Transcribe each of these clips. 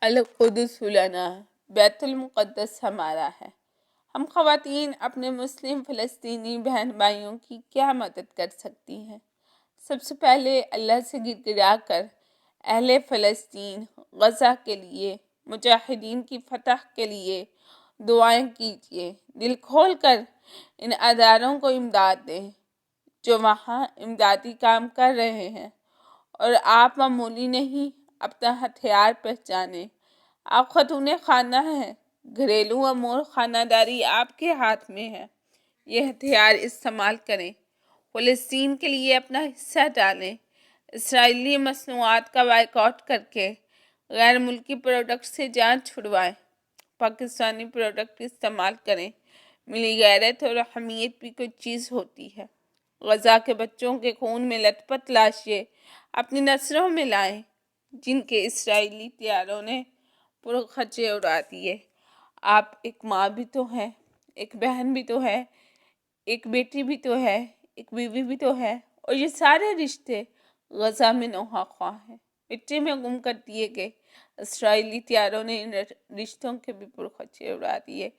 القدس لنا، بیت المقدس ہمارا ہے۔ ہم خواتین اپنے مسلم فلسطینی بہن بھائیوں کی کیا مدد کر سکتی ہیں؟ سب سے پہلے اللہ سے گر گرا کر اہل فلسطین، غزہ کے لیے، مجاہدین کی فتح کے لیے دعائیں کیجیے۔ دل کھول کر ان اداروں کو امداد دیں جو وہاں امدادی کام کر رہے ہیں، اور آپ معمولی نہیں، اپنا ہتھیار پہچانیں۔ آپ خاتون خانہ ہیں، گھریلو امور خانہ داری آپ کے ہاتھ میں ہے۔ یہ ہتھیار استعمال کریں، فلسطین کے لیے اپنا حصہ ڈالیں۔ اسرائیلی مصنوعات کا بائیکاٹ کر کے غیر ملکی پروڈکٹ سے جان چھڑوائیں۔ پاکستانی پروڈکٹ استعمال کریں۔ ملی غیرت اور حمیت بھی کوئی چیز ہوتی ہے۔ غزہ کے بچوں کے خون میں لت پت لاشیں اپنی نثروں میں لائیں، جن کے اسرائیلی طیاروں نے پرخچے اڑا دیے۔ آپ ایک ماں بھی تو ہیں، ایک بہن بھی تو ہے، ایک بیٹی بھی تو ہے، ایک بیوی بھی تو ہے، اور یہ سارے رشتے غزہ میں نوحہ خواہ ہیں، مٹی میں گم کر دیے گئے۔ اسرائیلی طیاروں نے ان رشتوں کے بھی پرخچے اڑا دیے۔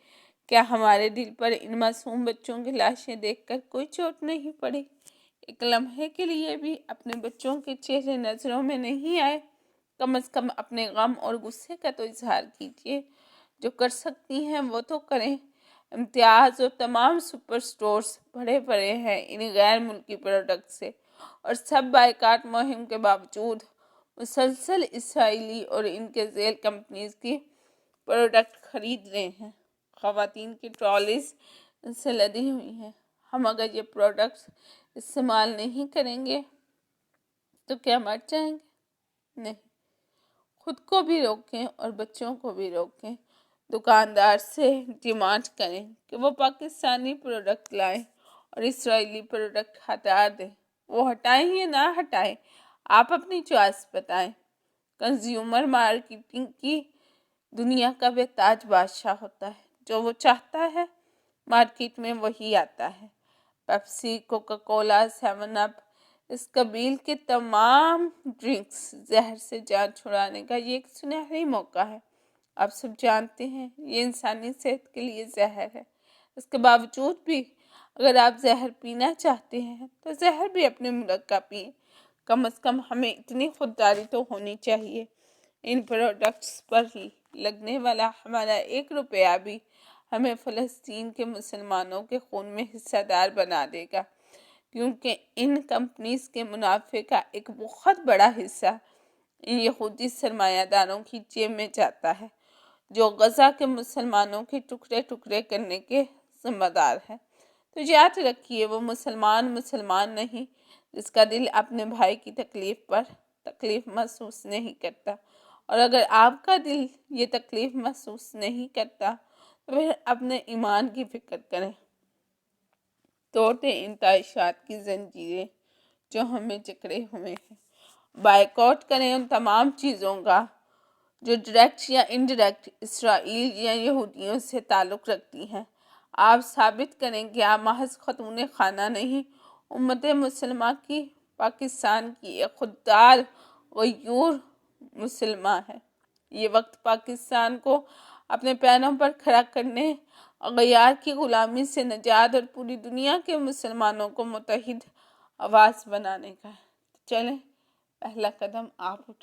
کیا ہمارے دل پر ان معصوم بچوں کی لاشیں دیکھ کر کوئی چوٹ نہیں پڑی؟ ایک لمحے کے لیے بھی اپنے بچوں کے چہرے نظروں میں نہیں آئے؟ کم از کم اپنے غم اور غصے کا تو اظہار کیجیے۔ جو کر سکتی ہیں وہ تو کریں۔ امتیاز اور تمام سپر سٹورز بھرے پڑے ہیں ان غیر ملکی پروڈکٹ سے، اور سب بائیکاٹ مہم کے باوجود مسلسل اسرائیلی اور ان کے ذیل کمپنیز کی پروڈکٹ خرید رہے ہیں۔ خواتین کی ٹرالیز ان سے لدی ہوئی ہیں۔ ہم اگر یہ پروڈکٹس استعمال نہیں کریں گے تو کیا مر جائیں گے؟ نہیں۔ خود کو بھی روکیں اور بچوں کو بھی روکیں۔ دکاندار سے ڈیمانڈ کریں کہ وہ پاکستانی پروڈکٹ لائیں اور اسرائیلی پروڈکٹ ہٹا دیں۔ وہ ہٹائیں یا نہ ہٹائیں، آپ اپنی چوائس بتائیں۔ کنزیومر مارکیٹنگ کی دنیا کا بے تاج بادشاہ ہوتا ہے، جو وہ چاہتا ہے مارکیٹ میں وہی آتا ہے۔ پیپسی، کوکا کولا، 7 اپ، اس قبیل کے تمام ڈرنکس زہر سے جان چھڑانے کا یہ ایک سنہری موقع ہے۔ آپ سب جانتے ہیں یہ انسانی صحت کے لیے زہر ہے۔ اس کے باوجود بھی اگر آپ زہر پینا چاہتے ہیں تو زہر بھی اپنے ملک کا پئیں۔ کم از کم ہمیں اتنی خودداری تو ہونی چاہیے۔ ان پروڈکٹس پر لگنے والا ہمارا 1 روپیہ بھی ہمیں فلسطین کے مسلمانوں کے خون میں حصہ دار بنا دے گا، کیونکہ ان کمپنیز کے منافع کا ایک بہت بڑا حصہ ان یہودی سرمایہ داروں کی جیب میں جاتا ہے، جو غزہ کے مسلمانوں کے ٹکڑے ٹکڑے کرنے کے ذمہ دار ہیں۔ تو یاد رکھیے، وہ مسلمان نہیں جس کا دل اپنے بھائی کی تکلیف پر تکلیف محسوس نہیں کرتا، اور اگر آپ کا دل یہ تکلیف محسوس نہیں کرتا تو پھر اپنے ایمان کی فکر کریں۔ توڑ دیں ان تعیشات کی زنجیریں جو ہمیں جکڑے ہوئے ہیں۔ بائیکاٹ کریں ان تمام چیزوں کا جو ڈائریکٹ یا انڈائریکٹ اسرائیل یا یہودیوں سے تعلق رکھتی ہیں۔ آپ ثابت کریں کہ آپ محض خاتون خانہ نہیں، امت مسلمہ کی، پاکستان کی ایک خوددار غیور مسلمہ ہے۔ یہ وقت پاکستان کو اپنے پیروں پر کھڑا کرنے، اغیار کی غلامی سے نجات اور پوری دنیا کے مسلمانوں کو متحد آواز بنانے کا ہے۔ چلیں پہلا قدم آپ اٹھائیں۔